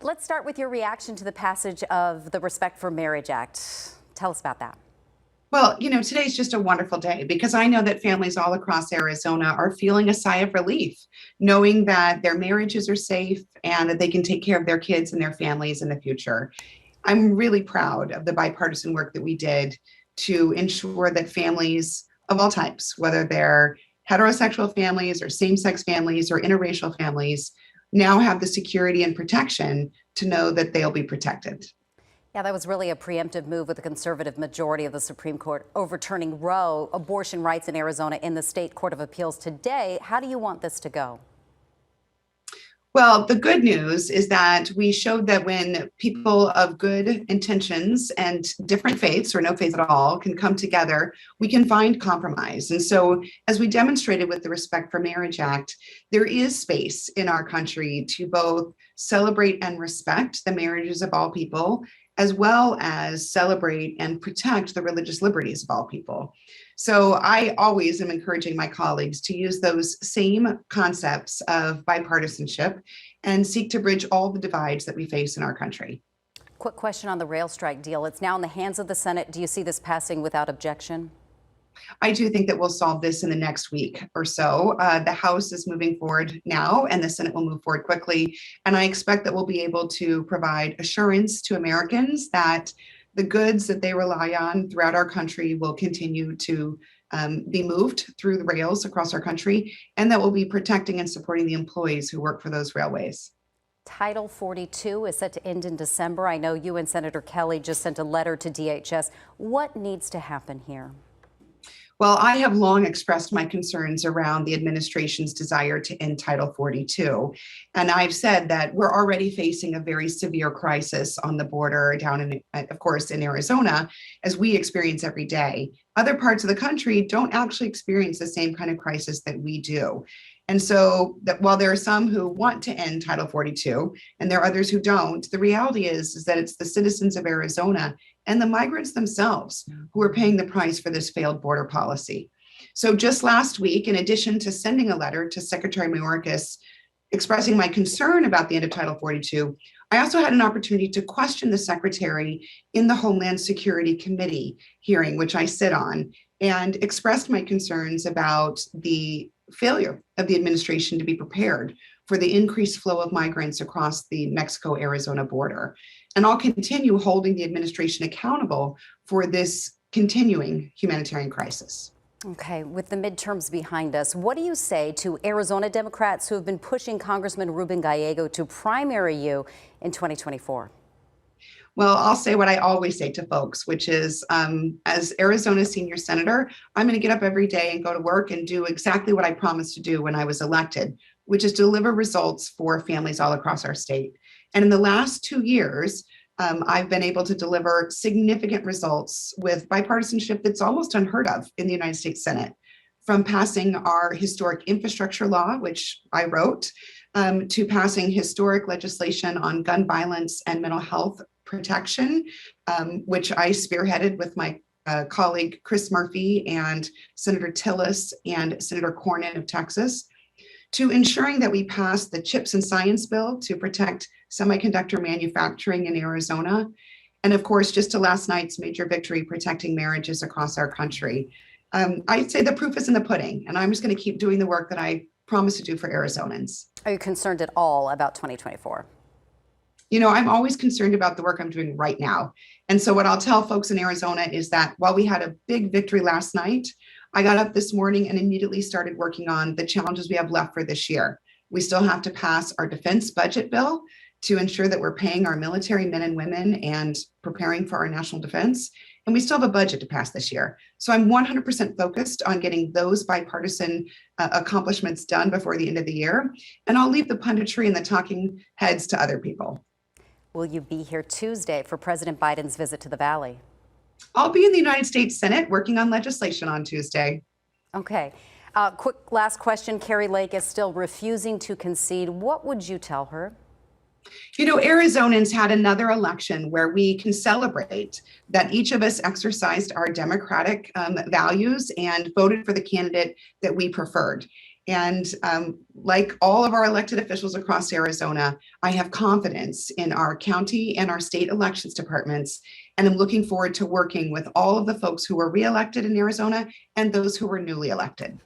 Let's start with your reaction to the passage of the Respect for Marriage Act. Tell us about that. Well, today's just a wonderful day because I know that families all across Arizona are feeling a sigh of relief, knowing that their marriages are safe and that they can take care of their kids and their families in the future. I'm really proud of the bipartisan work that we did to ensure that families of all types, whether they're heterosexual families or same-sex families or interracial families, now have the security and protection to know that they'll be protected. Yeah, that was really a preemptive move with the conservative majority of the Supreme Court overturning Roe, abortion rights in Arizona in the state court of appeals today. How do you want this to go? Well, the good news is that we showed that when people of good intentions and different faiths or no faith at all can come together, we can find compromise. And so, as we demonstrated with the Respect for Marriage Act, there is space in our country to both celebrate and respect the marriages of all people, as well as celebrate and protect the religious liberties of all people. So I always am encouraging my colleagues to use those same concepts of bipartisanship and seek to bridge all the divides that we face in our country. Quick question on the rail strike deal. It's now in the hands of the Senate. Do you see this passing without objection? I do think that we'll solve this in the next week or so. The House is moving forward now, and the Senate will move forward quickly. And I expect that we'll be able to provide assurance to Americans that the goods that they rely on throughout our country will continue to be moved through the rails across our country, and that we'll be protecting and supporting the employees who work for those railways. Title 42 is set to end in December. I know you and Senator Kelly just sent a letter to DHS. What needs to happen here? Well, I have long expressed my concerns around the administration's desire to end Title 42. And I've said that we're already facing a very severe crisis on the border down in, of course, in Arizona, as we experience every day. Other parts of the country don't actually experience the same kind of crisis that we do. And so that while there are some who want to end Title 42 and there are others who don't, the reality is that it's the citizens of Arizona and the migrants themselves who are paying the price for this failed border policy. So just last week, in addition to sending a letter to Secretary Mayorkas expressing my concern about the end of Title 42, I also had an opportunity to question the Secretary in the Homeland Security Committee hearing, which I sit on, and expressed my concerns about the failure of the administration to be prepared for the increased flow of migrants across the Mexico-Arizona border. And I'll continue holding the administration accountable for this continuing humanitarian crisis. Okay, with the midterms behind us, what do you say to Arizona Democrats who have been pushing Congressman Ruben Gallego to primary you in 2024? Well, I'll say what I always say to folks, which is as Arizona's senior senator, I'm going to get up every day and go to work and do exactly what I promised to do when I was elected, which is deliver results for families all across our state. And in the last 2 years, I've been able to deliver significant results with bipartisanship that's almost unheard of in the United States Senate, from passing our historic infrastructure law, which I wrote, to passing historic legislation on gun violence and mental health protection, which I spearheaded with my colleague Chris Murphy and Senator Tillis and Senator Cornyn of Texas, to ensuring that we pass the Chips and Science Bill to protect semiconductor manufacturing in Arizona, and of course, just to last night's major victory protecting marriages across our country. I'd say the proof is in the pudding, and I'm just going to keep doing the work that I promised to do for Arizonans. Are you concerned at all about 2024? I'm always concerned about the work I'm doing right now. And so what I'll tell folks in Arizona is that while we had a big victory last night, I got up this morning and immediately started working on the challenges we have left for this year. We still have to pass our defense budget bill to ensure that we're paying our military men and women and preparing for our national defense. And we still have a budget to pass this year. So I'm 100% focused on getting those bipartisan accomplishments done before the end of the year. And I'll leave the punditry and the talking heads to other people. Will you be here Tuesday for President Biden's visit to the Valley? I'll be in the United States Senate working on legislation on Tuesday. Okay. Quick last question. Kari Lake is still refusing to concede. What would you tell her? Arizonans had another election where we can celebrate that each of us exercised our democratic values and voted for the candidate that we preferred. And like all of our elected officials across Arizona, I have confidence in our county and our state elections departments. And I'm looking forward to working with all of the folks who were reelected in Arizona and those who were newly elected.